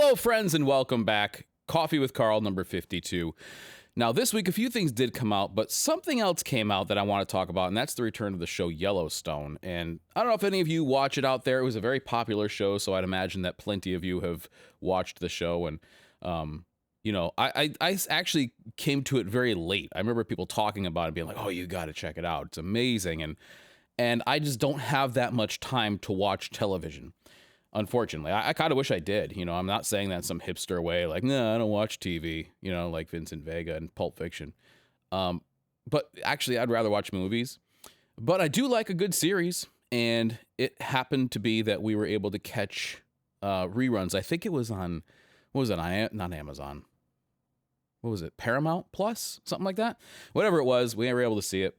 Hello, friends, and welcome back. Coffee with Carl, number 52. Now, this week, a few things did come out, but something else came out that I want to talk about, and that's the return of the show Yellowstone. And I don't know if any of you watch it out there. It was a very popular show, so I'd imagine that plenty of you have watched the show. And, I actually came to it very late. I remember people talking about it, being like, oh, you got to check it out. It's amazing. And I just don't have that much time to watch television. Unfortunately, I kind of wish I did. I'm not saying that in some hipster way, like, no, I don't watch TV, like Vincent Vega and Pulp Fiction. But actually, I'd rather watch movies. But I do like a good series. And it happened to be that we were able to catch reruns. I think it was on, what was it? Not Amazon. What was it? Paramount Plus? Something like that? Whatever it was, we were able to see it.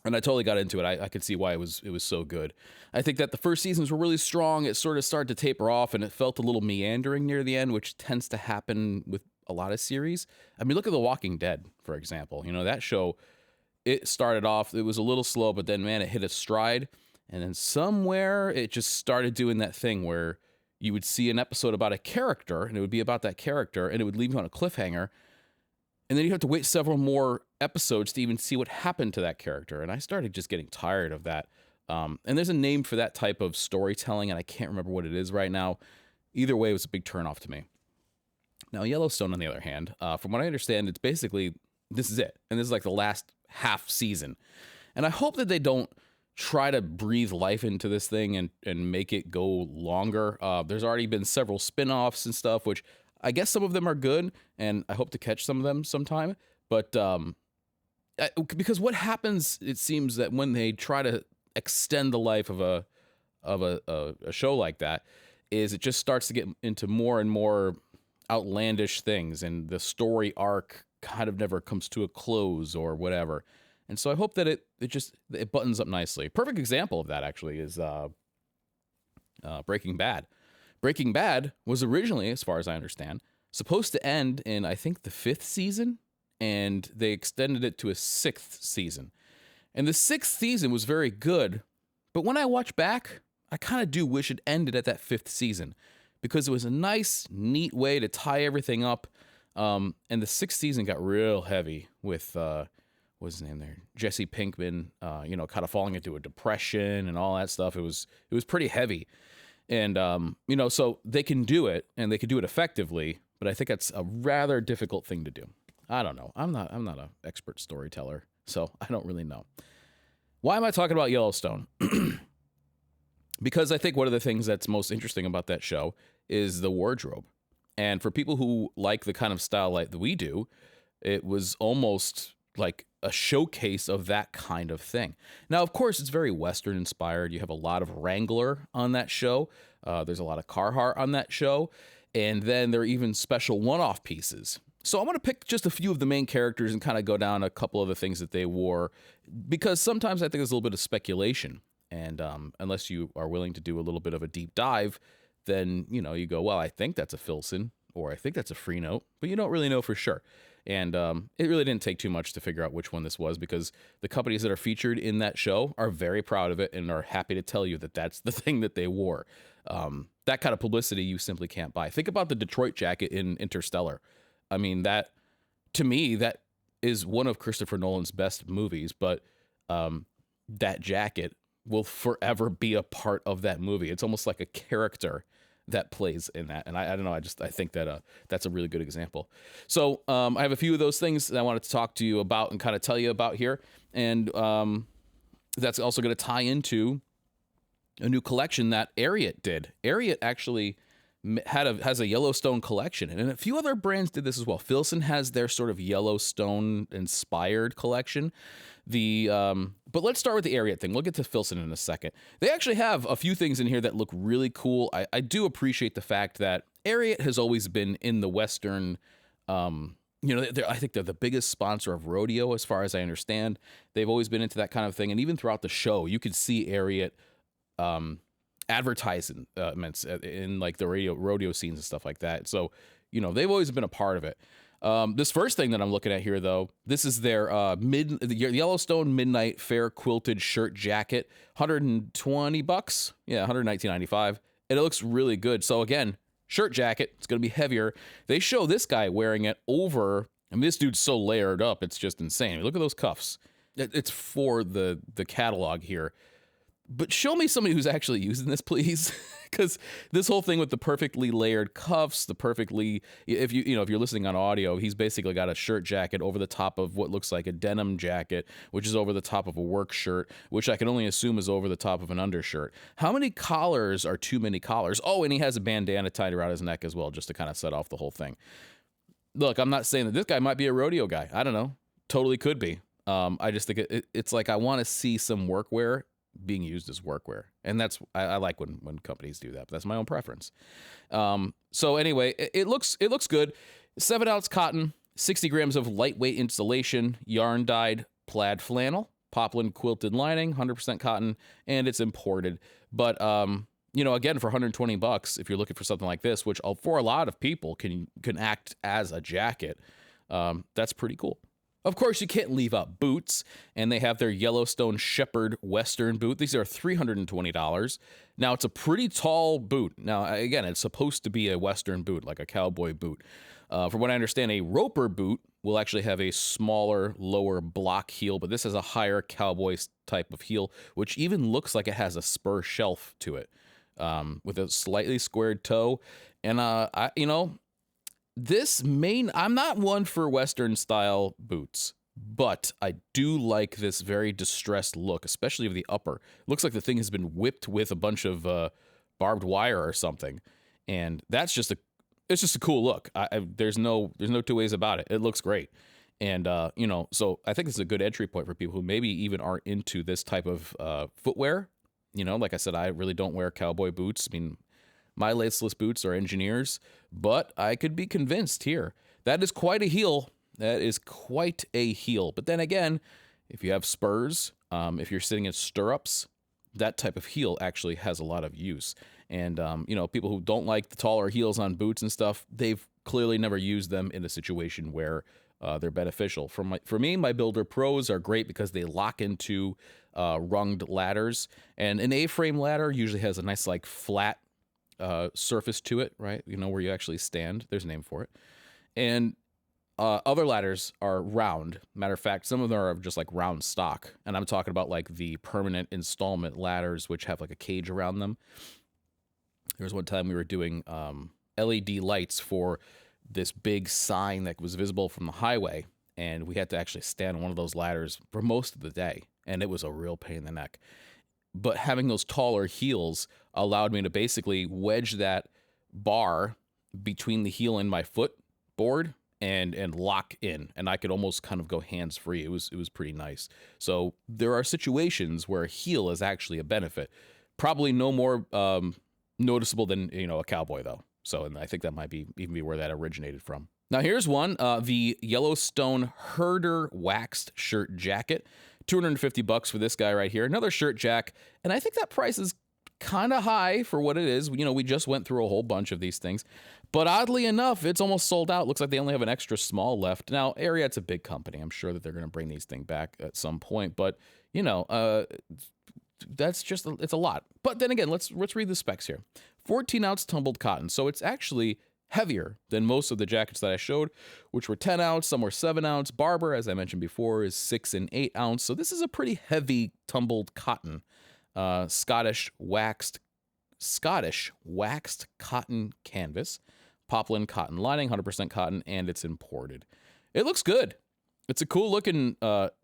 And I totally got into it. I could see why it was so good. I think that the first seasons were really strong. It sort of started to taper off, and it felt a little meandering near the end, which tends to happen with a lot of series. I mean, look at The Walking Dead, for example. That show, it started off, it was a little slow, but then, man, it hit a stride. And then somewhere it just started doing that thing where you would see an episode about a character, and it would be about that character, and it would leave you on a cliffhanger. And then you have to wait several more episodes to even see what happened to that character. And I started just getting tired of that. And there's a name for that type of storytelling, and I can't remember what it is right now. Either way, it was a big turnoff to me. Now, Yellowstone, on the other hand, from what I understand, it's basically, this is it. And this is like the last half season. And I hope that they don't try to breathe life into this thing and make it go longer. There's already been several spin-offs and stuff, which I guess some of them are good, and I hope to catch some of them sometime. But because what happens, it seems that when they try to extend the life of a show like that, is it just starts to get into more and more outlandish things, and the story arc kind of never comes to a close or whatever. And so I hope that it buttons up nicely. Perfect example of that actually is Breaking Bad. Breaking Bad was originally, as far as I understand, supposed to end in, I think, the 5th season, and they extended it to a 6th season. And the 6th season was very good, but when I watch back, I kind of do wish it ended at that 5th season, because it was a nice, neat way to tie everything up. And the 6th season got real heavy with, what's his name there? Jesse Pinkman, kind of falling into a depression and all that stuff. It was pretty heavy. And, so they can do it, and they can do it effectively, but I think that's a rather difficult thing to do. I don't know. I'm not an expert storyteller, so I don't really know. Why am I talking about Yellowstone? Because I think one of the things that's most interesting about that show is the wardrobe. And for people who like the kind of style like that we do, it was almost like a showcase of that kind of thing. Now, of course, it's very Western inspired. You have a lot of Wrangler on that show. There's a lot of Carhartt on that show. And then there are even special one-off pieces. So I'm going to pick just a few of the main characters and kind of go down a couple of the things that they wore, because sometimes I think there's a little bit of speculation. And unless you are willing to do a little bit of a deep dive, then, you go, well, I think that's a Filson, or I think that's a Freenote, but you don't really know for sure. And it really didn't take too much to figure out which one this was, because the companies that are featured in that show are very proud of it and are happy to tell you that that's the thing that they wore. That kind of publicity you simply can't buy. Think about the Detroit jacket in Interstellar. I mean, that, to me, that is one of Christopher Nolan's best movies, but that jacket will forever be a part of that movie. It's almost like a character that plays in that. And I don't know, I think that that's a really good example. So I have a few of those things that I wanted to talk to you about and kind of tell you about here. And that's also going to tie into a new collection that Ariat did. Ariat actually has a Yellowstone collection, and a few other brands did this as well. Filson has their sort of Yellowstone inspired collection. But let's start with the Ariat thing. We'll get to Filson in a second. They actually have a few things in here that look really cool. I do appreciate the fact that Ariat has always been in the Western, I think they're the biggest sponsor of rodeo, as far as I understand. They've always been into that kind of thing. And even throughout the show, you could see Ariat advertisements in like the rodeo scenes and stuff like that. So, they've always been a part of it. This first thing that I'm looking at here, though, this is their the Yellowstone Midnight Fair quilted shirt jacket, $120. Yeah, $119.95. And it looks really good. So again, shirt jacket. It's going to be heavier. They show this guy wearing it over, and this dude's so layered up, it's just insane. Look at those cuffs. It's for the catalog here. But show me somebody who's actually using this, please. Because this whole thing with the perfectly layered cuffs, if you're listening on audio, he's basically got a shirt jacket over the top of what looks like a denim jacket, which is over the top of a work shirt, which I can only assume is over the top of an undershirt. How many collars are too many collars? Oh, and he has a bandana tied around his neck as well, just to kind of set off the whole thing. Look, I'm not saying that this guy might be a rodeo guy. I don't know. Totally could be. I just think it's like I want to see some workwear being used as workwear, and that's I like when companies do that, but that's my own preference. So anyway, it looks good. 7-ounce cotton, 60 grams of lightweight insulation, yarn dyed plaid flannel, poplin quilted lining, 100% cotton, and it's imported. But again, for $120, if you're looking for something like this, which for a lot of people can act as a jacket, that's pretty cool. Of course, you can't leave out boots, and they have their Yellowstone Shepherd Western boot. These are $320. Now, it's a pretty tall boot. Now, again, it's supposed to be a Western boot, like a cowboy boot. From what I understand, a Roper boot will actually have a smaller, lower block heel, but this has a higher cowboy type of heel, which even looks like it has a spur shelf to it, with a slightly squared toe. And, I'm not one for Western style boots, but I do like this very distressed look, especially of the upper. Looks like the thing has been whipped with a bunch of barbed wire or something, and it's just a cool look. There's no two ways about it. It looks great, and so I think this is a good entry point for people who maybe even aren't into this type of footwear. Like I said, I really don't wear cowboy boots. I mean, my laceless boots are engineers, but I could be convinced here. That is quite a heel. But then again, if you have spurs, if you're sitting in stirrups, that type of heel actually has a lot of use. And, people who don't like the taller heels on boots and stuff, they've clearly never used them in a situation where they're beneficial. For me, my Builder Pros are great because they lock into runged ladders. And an A-frame ladder usually has a nice, flat surface to it, right? Where you actually stand. There's a name for it. And other ladders are round. Matter of fact, some of them are just round stock. And I'm talking about the permanent installment ladders, which have a cage around them. There was one time we were doing LED lights for this big sign that was visible from the highway. And we had to actually stand on one of those ladders for most of the day. And it was a real pain in the neck. But having those taller heels allowed me to basically wedge that bar between the heel and my foot board and lock in, and I could almost kind of go hands free. It was pretty nice. So there are situations where a heel is actually a benefit. Probably no more noticeable than a cowboy though. So, and I think that might even be where that originated from. Now here's one, the Yellowstone Herder waxed shirt jacket. $250 for this guy right here. Another shirt jack, and I think that price is kind of high for what it is. We just went through a whole bunch of these things, but oddly enough, it's almost sold out. Looks like they only have an extra small left. Now, Ariat's a big company. I'm sure that they're going to bring these things back at some point, but that's just it's a lot. But then again, let's read the specs here. 14-ounce tumbled cotton, so it's actually heavier than most of the jackets that I showed, which were 10-ounce, some were 7-ounce. Barber, as I mentioned before, is 6 and 8-ounce. So this is a pretty heavy tumbled cotton. Scottish waxed cotton canvas, poplin cotton lining, 100% cotton, and it's imported. It looks good. It's a cool looking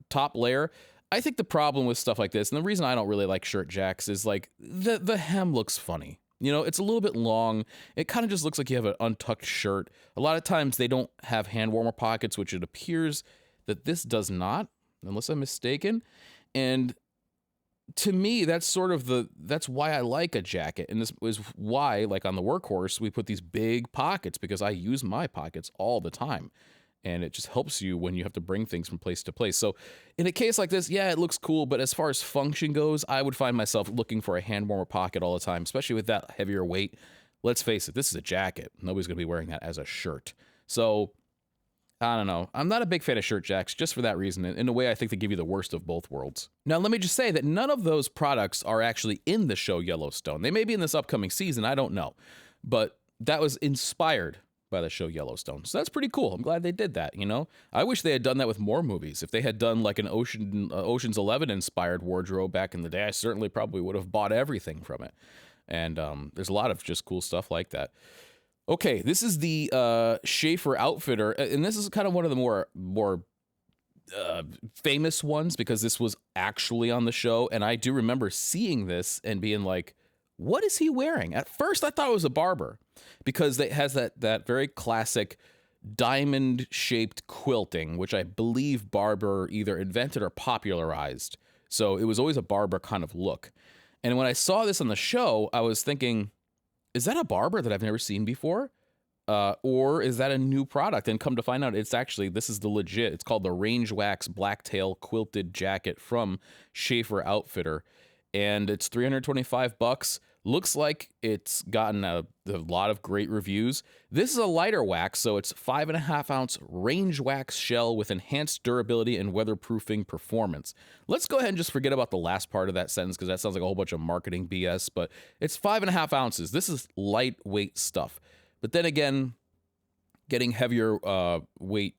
top layer. I think the problem with stuff like this, and the reason I don't really like shirt jacks, is the hem looks funny. It's a little bit long. It kind of just looks like you have an untucked shirt. A lot of times they don't have hand warmer pockets, which it appears that this does not, unless I'm mistaken. And to me, that's why I like a jacket. And this is why, on the Workhorse, we put these big pockets, because I use my pockets all the time. And it just helps you when you have to bring things from place to place. So in a case like this, yeah, it looks cool, but as far as function goes, I would find myself looking for a hand warmer pocket all the time, especially with that heavier weight. Let's face it, this is a jacket. Nobody's going to be wearing that as a shirt. So I don't know. I'm not a big fan of shirt jacks just for that reason. In a way, I think they give you the worst of both worlds. Now, let me just say that none of those products are actually in the show Yellowstone. They may be in this upcoming season. I don't know. But that was inspired by the show Yellowstone. So that's pretty cool. I'm glad they did that, you know? I wish they had done that with more movies. If they had done like an Ocean's 11 inspired wardrobe back in the day, I certainly probably would have bought everything from it. And there's a lot of just cool stuff like that. Okay, this is the Schaefer Outfitter, and this is kind of one of the more famous ones because this was actually on the show, and I do remember seeing this and being like, what is he wearing? At first, I thought it was a barber because it has that very classic diamond-shaped quilting, which I believe Barber either invented or popularized. So it was always a barber kind of look. And when I saw this on the show, I was thinking, is that a barber that I've never seen before? Or is that a new product? And come to find out, it's actually, this is the legit, it's called the Range Wax Blacktail Quilted Jacket from Schaefer Outfitter. And it's $325. Looks like it's gotten a lot of great reviews. This is a lighter wax, so it's 5.5 ounce range wax shell with enhanced durability and weatherproofing performance. Let's go ahead and just forget about the last part of that sentence because that sounds like a whole bunch of marketing BS, but it's 5.5 ounces. This is lightweight stuff. But then again, getting heavier weight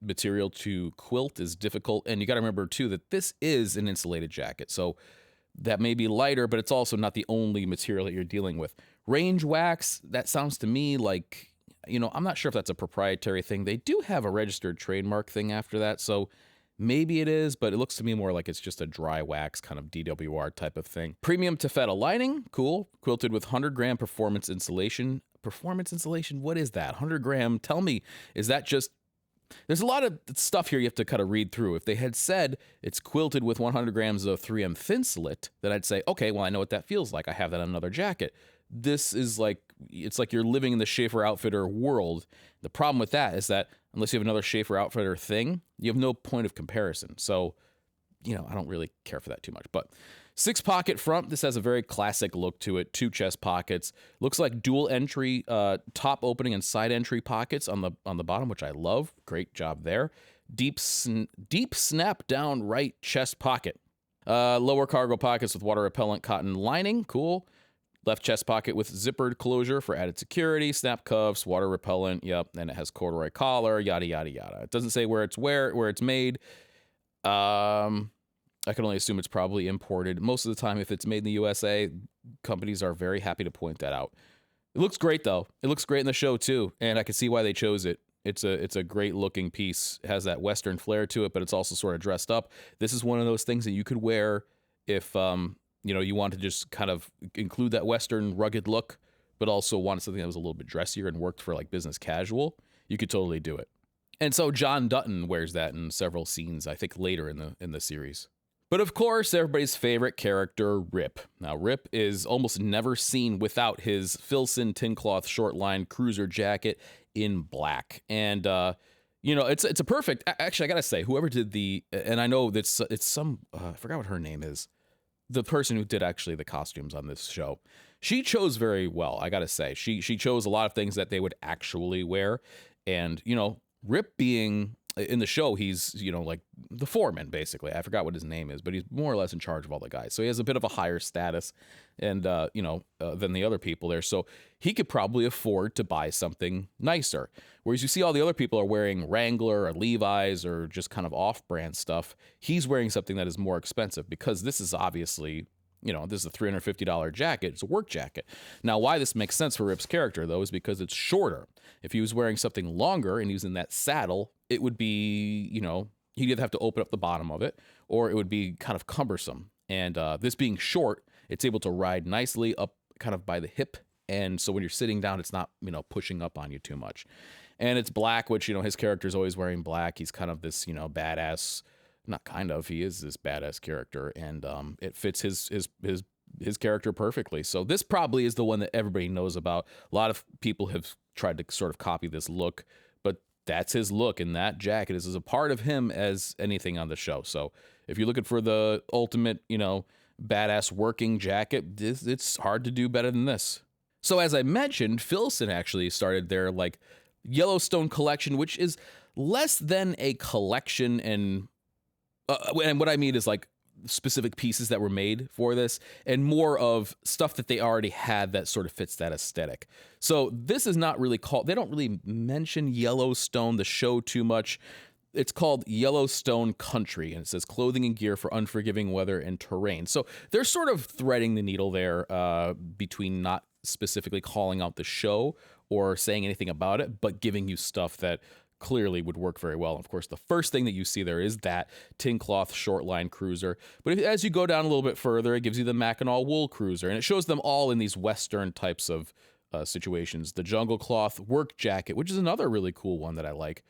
material to quilt is difficult. And you got to remember, too, that this is an insulated jacket. So that may be lighter, but it's also not the only material that you're dealing with. Range wax, that sounds to me like, you know, I'm not sure if that's a proprietary thing. They do have a registered trademark thing after that, so maybe it is, but it looks to me more like it's just a dry wax kind of DWR type of thing. Premium taffeta lining, cool. Quilted with 100-gram performance insulation. Performance insulation, what is that? 100-gram, tell me, is that just... There's a lot of stuff here you have to kind of read through. If they had said it's quilted with 100 grams of 3M thin slit, then I'd say, okay, well, I know what that feels like. I have that on another jacket. This is like, it's like you're living in the Schaefer Outfitter world. The problem with that is that unless you have another Schaefer Outfitter thing, you have no point of comparison. So, you know, I don't really care for that too much. But 6-pocket front, this has a very classic look to it. 2 chest pockets. Looks like dual entry top opening and side entry pockets on the bottom, which I love. Great job there. Deep snap down right chest pocket. Lower cargo pockets with water repellent cotton lining. Cool. Left chest pocket with zippered closure for added security. Snap cuffs, water repellent. Yep. And it has corduroy collar. Yada yada yada. It doesn't say where it's made. I can only assume it's probably imported. Most of the time, if it's made in the USA, companies are very happy to point that out. It looks great, though. It looks great in the show, too, and I can see why they chose it. It's a great-looking piece. It has that Western flair to it, but it's also sort of dressed up. This is one of those things that you could wear if, you know, you want to just kind of include that Western rugged look, but also wanted something that was a little bit dressier and worked for, like, business casual. You could totally do it. And so John Dutton wears that in several scenes, I think, later in the series. But of course, everybody's favorite character, Rip. Now, Rip is almost never seen without his Filson tin cloth short line cruiser jacket in black. And, you know, it's a perfect, actually, I gotta say, whoever did and I know it's some, I forgot what her name is, the person who did actually the costumes on this show. She chose very well, I gotta say. She chose a lot of things that they would actually wear. And, you know, Rip being... in the show, he's, you know, like the foreman, basically. I forgot what his name is, but he's more or less in charge of all the guys. So he has a bit of a higher status and, you know, than the other people there. So he could probably afford to buy something nicer. Whereas you see all the other people are wearing Wrangler or Levi's or just kind of off-brand stuff. He's wearing something that is more expensive because this is obviously... You know, this is a $350 jacket. It's a work jacket. Now, why this makes sense for Rip's character, though, is because it's shorter. If he was wearing something longer and he was in that saddle, it would be, you know, he'd either have to open up the bottom of it or it would be kind of cumbersome. And this being short, it's able to ride nicely up kind of by the hip. And so when you're sitting down, it's not, you know, pushing up on you too much. And it's black, which, you know, his character's always wearing black. He's kind of this, you know, badass... Not kind of, he is this badass character, and it fits his character perfectly. So this probably is the one that everybody knows about. A lot of people have tried to sort of copy this look, but that's his look, and that jacket is as a part of him as anything on the show. So if you're looking for the ultimate, you know, badass working jacket, it's hard to do better than this. So as I mentioned, Filson actually started their, like, Yellowstone collection, which is less than a collection and what I mean is, like, specific pieces that were made for this, and more of stuff that they already had that sort of fits that aesthetic. So this is not really called, they don't really mention Yellowstone, the show, too much. It's called Yellowstone Country, and it says clothing and gear for unforgiving weather and terrain. So they're sort of threading the needle there between not specifically calling out the show or saying anything about it, but giving you stuff that clearly would work very well. And of course, the first thing that you see there is that tin cloth short line cruiser. But as you go down a little bit further, it gives you the Mackinac wool cruiser, and it shows them all in these Western types of situations. The jungle cloth work jacket, which is another really cool one that I like.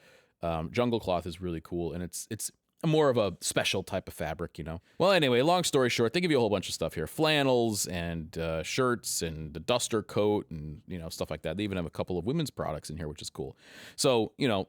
Jungle cloth is really cool, and it's more of a special type of fabric, you know. Well, anyway, long story short, they give you a whole bunch of stuff here: flannels and shirts and the duster coat and, you know, stuff like that. They even have a couple of women's products in here, which is cool. So, you know,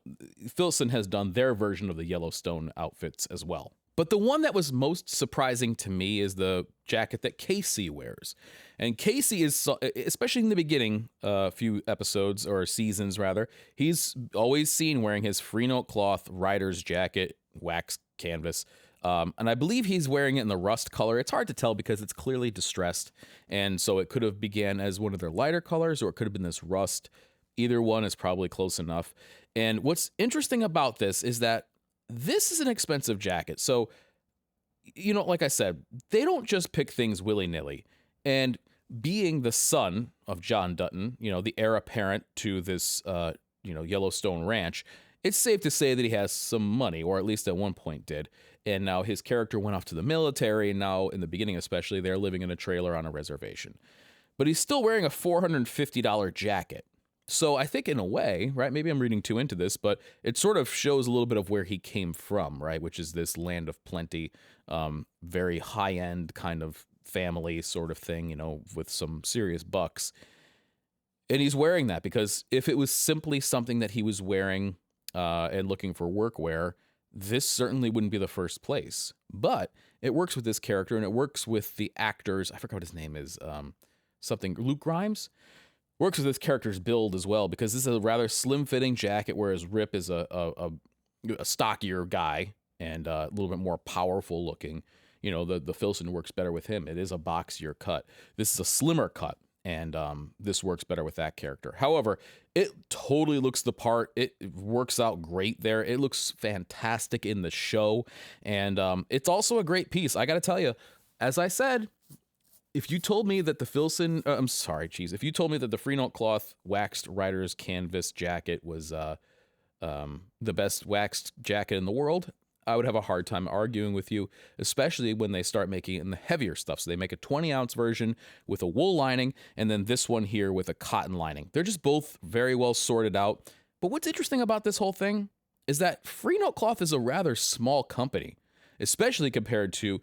Filson has done their version of the Yellowstone outfits as well. But the one that was most surprising to me is the jacket that CwC wears. And CwC is, especially in the beginning, a few episodes or seasons rather, he's always seen wearing his Freenote Cloth rider's jacket, wax canvas. And I believe he's wearing it in the rust color. It's hard to tell because it's clearly distressed. And so it could have began as one of their lighter colors, or it could have been this rust. Either one is probably close enough. And what's interesting about this is that this is an expensive jacket. So, you know, like I said, they don't just pick things willy-nilly. And being the son of John Dutton, you know, the heir apparent to this, you know, Yellowstone ranch, it's safe to say that he has some money, or at least at one point did. And now his character went off to the military, and now in the beginning especially, they're living in a trailer on a reservation. But he's still wearing a $450 jacket. So I think in a way, right, maybe I'm reading too into this, but it sort of shows a little bit of where he came from, right, which is this land of plenty, very high-end kind of family sort of thing, you know, with some serious bucks. And he's wearing that because if it was simply something that he was wearing and looking for workwear, this certainly wouldn't be the first place. But it works with this character, and it works with the actors. I forgot what his name is. Something Luke Grimes. Works with this character's build as well, because this is a rather slim-fitting jacket, whereas Rip is a stockier guy and a little bit more powerful looking. You know, the Filson works better with him. It is a boxier cut. This is a slimmer cut, and this works better with that character. However, it totally looks the part. It works out great there. It looks fantastic in the show, and it's also a great piece. I got to tell you, as I said, if you told me that the Filson, if you told me that the Freenote Cloth waxed rider's canvas jacket was the best waxed jacket in the world, I would have a hard time arguing with you, especially when they start making it in the heavier stuff. So they make a 20-ounce version with a wool lining, and then this one here with a cotton lining. They're just both very well sorted out. But what's interesting about this whole thing is that Freenote Cloth is a rather small company, especially compared to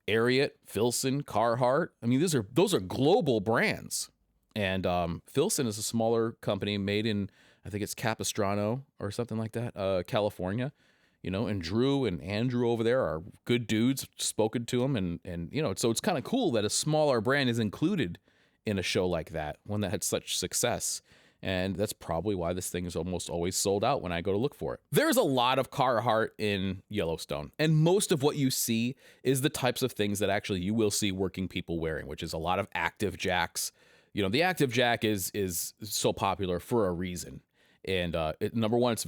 Ariat, Filson, Carhartt. I mean, those are global brands. And Filson is a smaller company made in, I think it's Capistrano or something like that, California. You know, and Drew and Andrew over there are good dudes, spoken to them. And you know, so it's kind of cool that a smaller brand is included in a show like that, one that had such success. And that's probably why this thing is almost always sold out when I go to look for it. There's a lot of Carhartt in Yellowstone, and most of what you see is the types of things that actually you will see working people wearing, which is a lot of active jacks. You know, the active jack is so popular for a reason. And number one, it's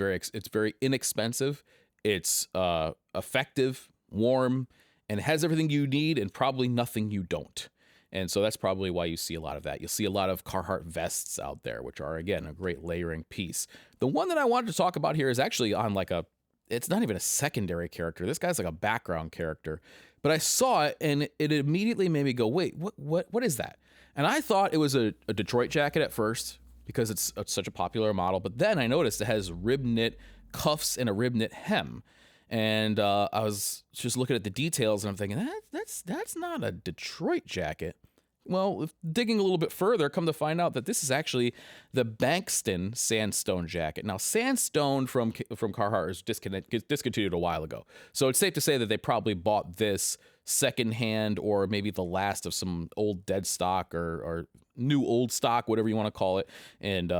very inexpensive. It's effective, warm, and has everything you need and probably nothing you don't. And so that's probably why you see a lot of that. You'll see a lot of Carhartt vests out there, which are, again, a great layering piece. The one that I wanted to talk about here is actually on it's not even a secondary character. This guy's like a background character. But I saw it, and it immediately made me go, wait, what is that? And I thought it was a Detroit jacket at first because it's such a popular model. But then I noticed it has rib knit cuffs and a rib knit hem. And I was just looking at the details, and I'm thinking, that's not a Detroit jacket. Well, digging a little bit further, come to find out that this is actually the Bankston sandstone jacket. Now, sandstone from Carhartt is discontinued a while ago. So it's safe to say that they probably bought this secondhand, or maybe the last of some old dead stock or new old stock, whatever you want to call it, and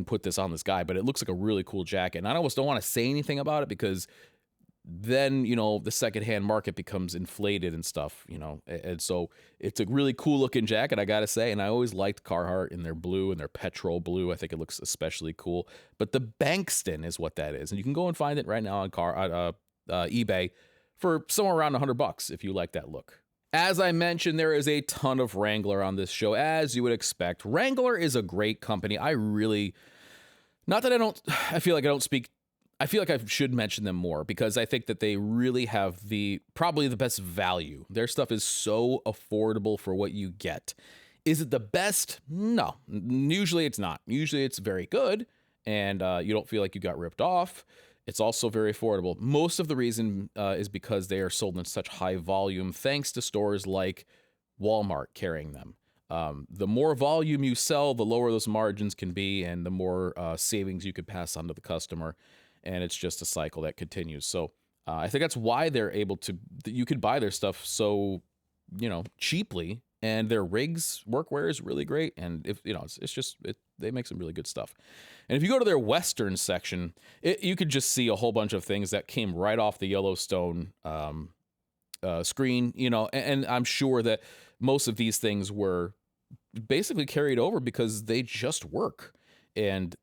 put this on this guy. But it looks like a really cool jacket. And I almost don't want to say anything about it because then, you know, the secondhand market becomes inflated and stuff, you know. And so it's a really cool looking jacket, I gotta say. And I always liked Carhartt in their blue and their petrol blue. I think it looks especially cool. But the Bankston is what that is. And you can go and find it right now on eBay for somewhere around $100 if you like that look. As I mentioned, there is a ton of Wrangler on this show, as you would expect. Wrangler is a great company. I feel like I should mention them more because I think that they really have probably the best value. Their stuff is so affordable for what you get. Is it the best? No, usually it's not. Usually it's very good and you don't feel like you got ripped off. It's also very affordable. Most of the reason is because they are sold in such high volume thanks to stores like Walmart carrying them. The more volume you sell, the lower those margins can be and the more savings you could pass on to the customer. And it's just a cycle that continues. So I think that's why they're able to, you could buy their stuff so, you know, cheaply, and their rigs, workwear is really great. And if, you know, they make some really good stuff. And if you go to their Western section, you could just see a whole bunch of things that came right off the Yellowstone screen, you know, and I'm sure that most of these things were basically carried over because they just work. And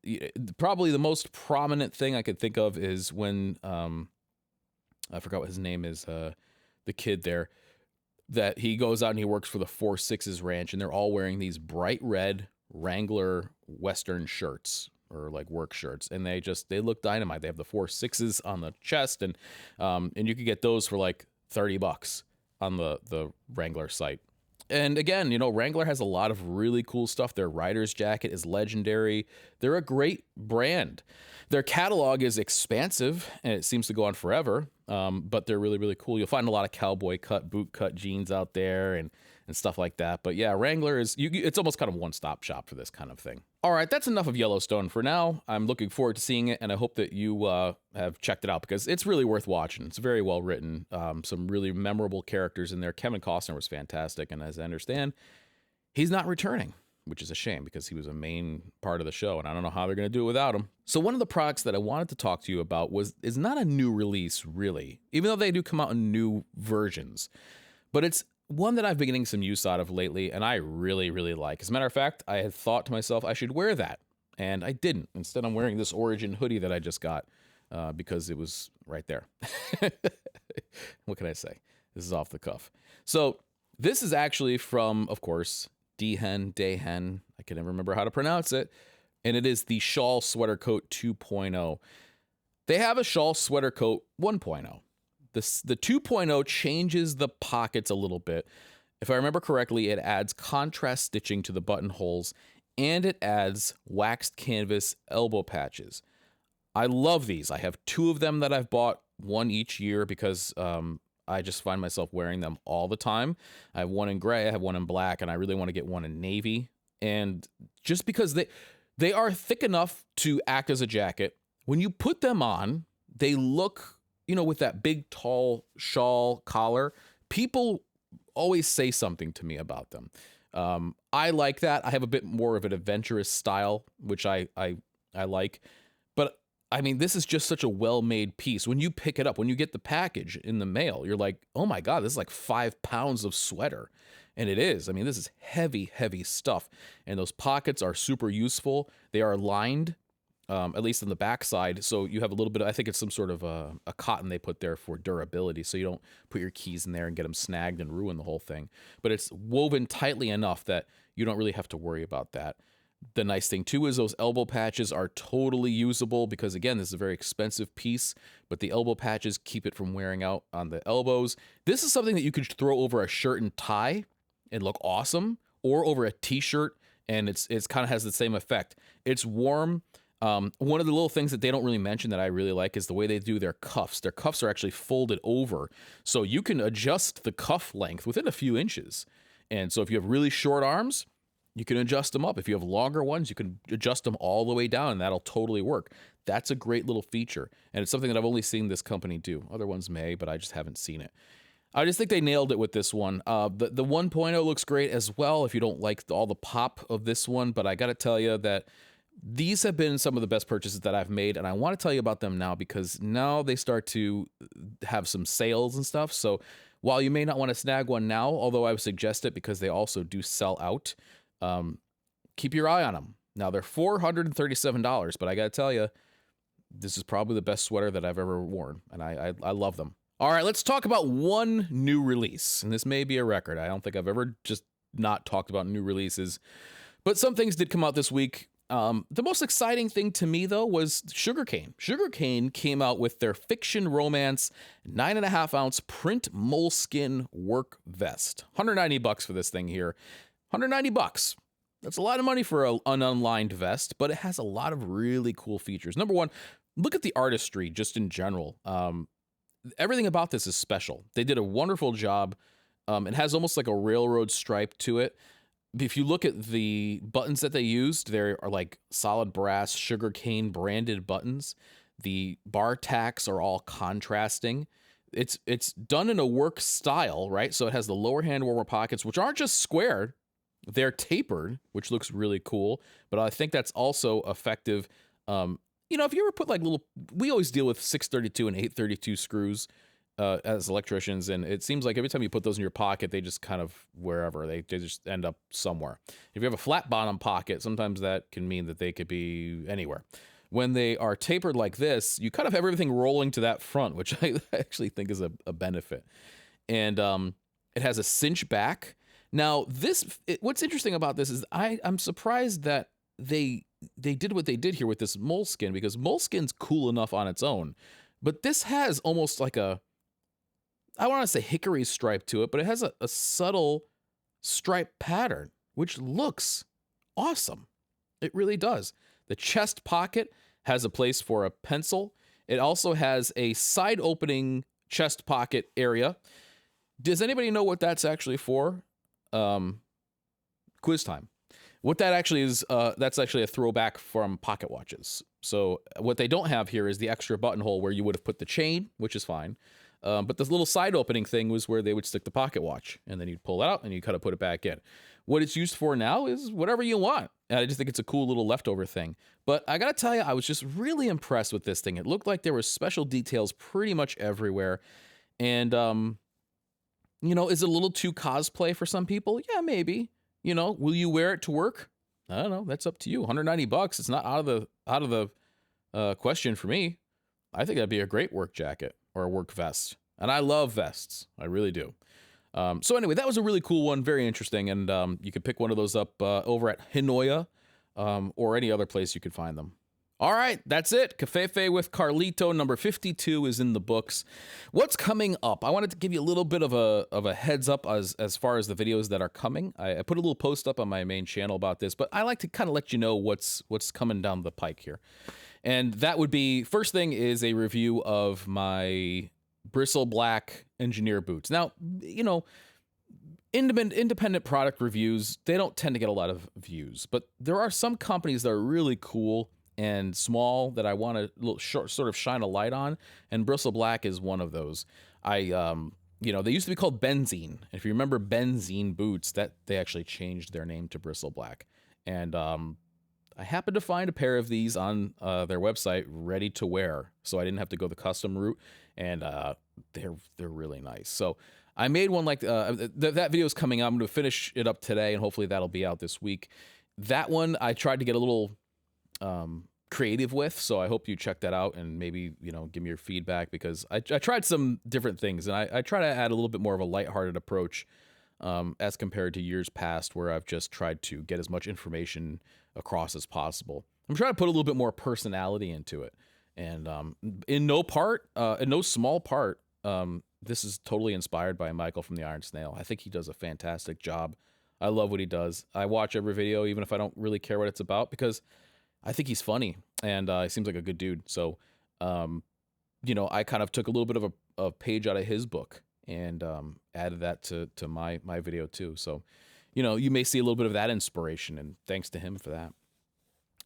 probably the most prominent thing I could think of is when, I forgot what his name is, the kid there, that he goes out and he works for the 4-6's ranch, and they're all wearing these bright red Wrangler Western shirts or like work shirts, and they look dynamite. They have the 4-6's on the chest, and you could get those for like $30 on the Wrangler site. And again, you know, Wrangler has a lot of really cool stuff. Their rider's jacket is legendary. They're a great brand. Their catalog is expansive, and it seems to go on forever, but they're really, really cool. You'll find a lot of cowboy cut, boot cut jeans out there and stuff like that. But yeah, Wrangler it's almost kind of one-stop shop for this kind of thing. All right, that's enough of Yellowstone for now. I'm looking forward to seeing it, and I hope that you have checked it out because it's really worth watching. It's very well written. Some really memorable characters in there. Kevin Costner was fantastic, and as I understand, he's not returning, which is a shame because he was a main part of the show, and I don't know how they're going to do it without him. So one of the products that I wanted to talk to you about is not a new release, really, even though they do come out in new versions, but it's one that I've been getting some use out of lately, and I really, really like. As a matter of fact, I had thought to myself I should wear that, and I didn't. Instead, I'm wearing this Origin hoodie that I just got because it was right there. What can I say? This is off the cuff. So this is actually from, of course, Dehen. I can never remember how to pronounce it. And it is the Shawl Sweater Coat 2.0. They have a Shawl Sweater Coat 1.0. The 2.0 changes the pockets a little bit. If I remember correctly, it adds contrast stitching to the buttonholes, and it adds waxed canvas elbow patches. I love these. I have 2 of them that I've bought, one each year, because I just find myself wearing them all the time. I have one in gray, I have one in black, and I really want to get one in navy. And just because they are thick enough to act as a jacket, when you put them on, they look, you know, with that big, tall shawl collar, people always say something to me about them. I like that. I have a bit more of an adventurous style, which I like. But, I mean, this is just such a well-made piece. When you pick it up, when you get the package in the mail, you're like, oh my God, this is like 5 pounds of sweater. And it is. I mean, this is heavy, heavy stuff. And those pockets are super useful. They are lined. At least on the back side, so you have a little bit of, I think it's some sort of a cotton they put there for durability, so you don't put your keys in there and get them snagged and ruin the whole thing. But it's woven tightly enough that you don't really have to worry about that. The nice thing, too, is those elbow patches are totally usable because, again, this is a very expensive piece, but the elbow patches keep it from wearing out on the elbows. This is something that you could throw over a shirt and tie and look awesome, or over a T-shirt, and it's kind of has the same effect. It's warm. One of the little things that they don't really mention that I really like is the way they do their cuffs. Their cuffs are actually folded over, so you can adjust the cuff length within a few inches. And so if you have really short arms, you can adjust them up. If you have longer ones, you can adjust them all the way down, and that'll totally work. That's a great little feature, and it's something that I've only seen this company do. Other ones may, but I just haven't seen it. I just think they nailed it with this one. The 1.0 looks great as well if you don't like all the pop of this one, but I got to tell you that These have been some of the best purchases that I've made, and I want to tell you about them now because now they start to have some sales and stuff. So while you may not want to snag one now, although I would suggest it because they also do sell out, keep your eye on them. Now, they're $437, but I got to tell you, this is probably the best sweater that I've ever worn, and I love them. All right, let's talk about one new release, and this may be a record. I don't think I've ever just not talked about new releases, but some things did come out this week. The most exciting thing to me, though, was Sugarcane. Sugarcane came out with their Fiction Romance 9.5-ounce print moleskin work vest. $190 for this thing here. $190. That's a lot of money for an unlined vest, but it has a lot of really cool features. Number one, look at the artistry just in general. Everything about this is special. They did a wonderful job. It has almost like a railroad stripe to it. If you look at the buttons that they used, there are like solid brass sugarcane branded buttons. The bar tacks are all contrasting. It's done in a work style, right? So it has the lower hand warmer pockets, which aren't just squared, they're tapered, which looks really cool. But I think that's also effective. You know, if you ever put like little, we always deal with 632 and 832 screws as electricians, and it seems like every time you put those in your pocket, they just kind of wherever they just end up somewhere. If you have a flat bottom pocket, sometimes that can mean that they could be anywhere. When they are tapered like this, you kind of have everything rolling to that front, which I actually think is a benefit. And it has a cinch back. Now, what's interesting about this is I'm surprised that they did what they did here with this moleskin, because moleskin's cool enough on its own, but this has almost like I want to say hickory stripe to it, but it has a subtle stripe pattern, which looks awesome. It really does. The chest pocket has a place for a pencil. It also has a side opening chest pocket area. Does anybody know what that's actually for? Quiz time. What that actually is, that's actually a throwback from pocket watches. So what they don't have here is the extra buttonhole where you would have put the chain, which is fine. But this little side opening thing was where they would stick the pocket watch, and then you'd pull it out and you kind of put it back in. What it's used for now is whatever you want. And I just think it's a cool little leftover thing. But I gotta tell you, I was just really impressed with this thing. It looked like there were special details pretty much everywhere. And, you know, is it a little too cosplay for some people? Yeah, maybe. You know, will you wear it to work? I don't know. That's up to you. $190. It's not out of the question for me. I think that'd be a great work jacket or a work vest. And I love vests. I really do. So anyway, that was a really cool one. Very interesting. And you could pick one of those up over at Hinoya or any other place you could find them. All right, that's it. Cafefe with Carlito number 52 is in the books. What's coming up? I wanted to give you a little bit of a heads up as far as the videos that are coming. I put a little post up on my main channel about this, but I like to kind of let you know what's coming down the pike here. And that would be, first thing is a review of my bristle black engineer boots. Now, you know, independent product reviews, they don't tend to get a lot of views, but there are some companies that are really cool and small that I want to sort of shine a light on, and Bristle Black is one of those. You know, they used to be called Benzene. If you remember Benzene boots, that they actually changed their name to Bristle Black. And I happened to find a pair of these on their website ready to wear, so I didn't have to go the custom route, and they're really nice. So I made one like that video is coming out. I'm going to finish it up today, and hopefully that'll be out this week. That one I tried to get a little creative with, so I hope you check that out and maybe, you know, give me your feedback, because I tried some different things, and I try to add a little bit more of a lighthearted approach as compared to years past where I've just tried to get as much information across as possible. I'm trying to put a little bit more personality into it, and in no small part, this is totally inspired by Michael from the Iron Snail. I think he does a fantastic job. I love what he does. I watch every video, even if I don't really care what it's about, because I think he's funny, and he seems like a good dude. So, you know, I kind of took a little bit of a page out of his book and added that to my video too. So, you know, you may see a little bit of that inspiration, and thanks to him for that.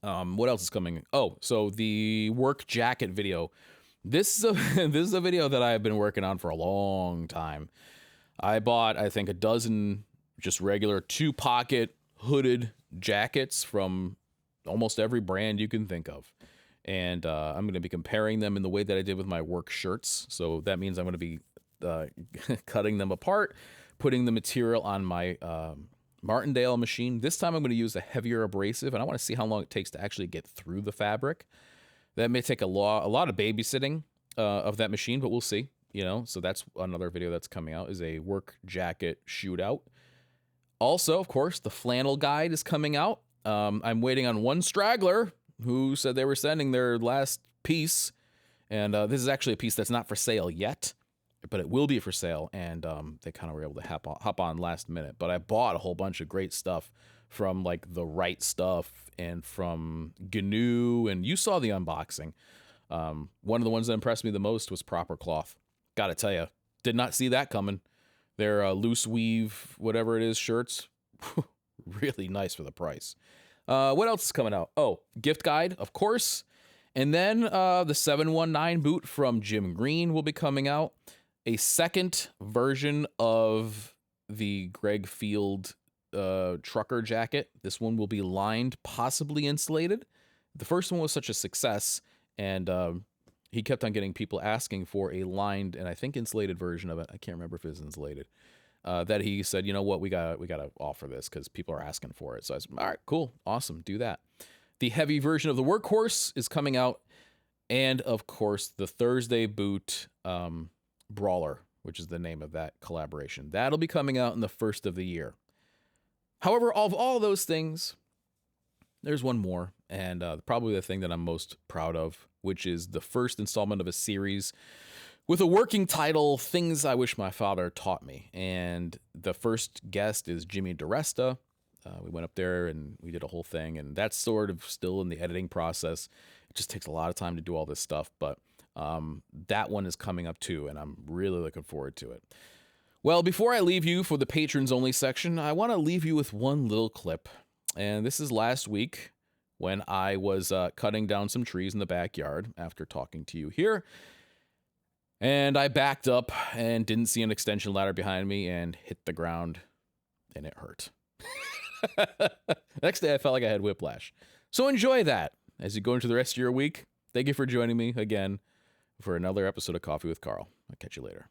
What else is coming? Oh, so the work jacket video. This is a video that I've been working on for a long time. I bought, I think, a dozen just regular 2-pocket hooded jackets from almost every brand you can think of. And I'm going to be comparing them in the way that I did with my work shirts. So that means I'm going to be cutting them apart, putting the material on my Martindale machine. This time I'm going to use a heavier abrasive, and I want to see how long it takes to actually get through the fabric. That may take a lot of babysitting of that machine, but we'll see. So that's another video that's coming out, is a work jacket shootout. Also, of course, the flannel guide is coming out. I'm waiting on one straggler who said they were sending their last piece. And this is actually a piece that's not for sale yet, but it will be for sale. And they kind of were able to hop on last minute. But I bought a whole bunch of great stuff from like The Right Stuff and from GNU. And you saw the unboxing. One of the ones that impressed me the most was Proper Cloth. Gotta tell you, did not see that coming. Their loose weave, whatever it is, shirts, really nice for the price. What else is coming out? Oh, gift guide, of course. And then the 719 boot from Jim Green will be coming out. A second version of the Greg Field trucker jacket. This one will be lined, possibly insulated. The first one was such a success, and he kept on getting people asking for a lined and I think insulated version of it. I can't remember if it was insulated. That he said, you know what, we got to offer this because people are asking for it. So I said, all right, cool, awesome, do that. The heavy version of the Workhorse is coming out, and of course the Thursday boot Brawler, which is the name of that collaboration. That'll be coming out in the first of the year. However, of all those things, there's one more, and probably the thing that I'm most proud of, which is the first installment of a series with a working title, Things I Wish My Father Taught Me. And the first guest is Jimmy DiResta. We went up there and we did a whole thing, and that's sort of still in the editing process. It just takes a lot of time to do all this stuff, but that one is coming up too, and I'm really looking forward to it. Well, before I leave you for the patrons only section, I want to leave you with one little clip. And this is last week when I was cutting down some trees in the backyard after talking to you here. And I backed up and didn't see an extension ladder behind me and hit the ground, and it hurt. Next day, I felt like I had whiplash. So enjoy that as you go into the rest of your week. Thank you for joining me again for another episode of Coffee with Carl. I'll catch you later.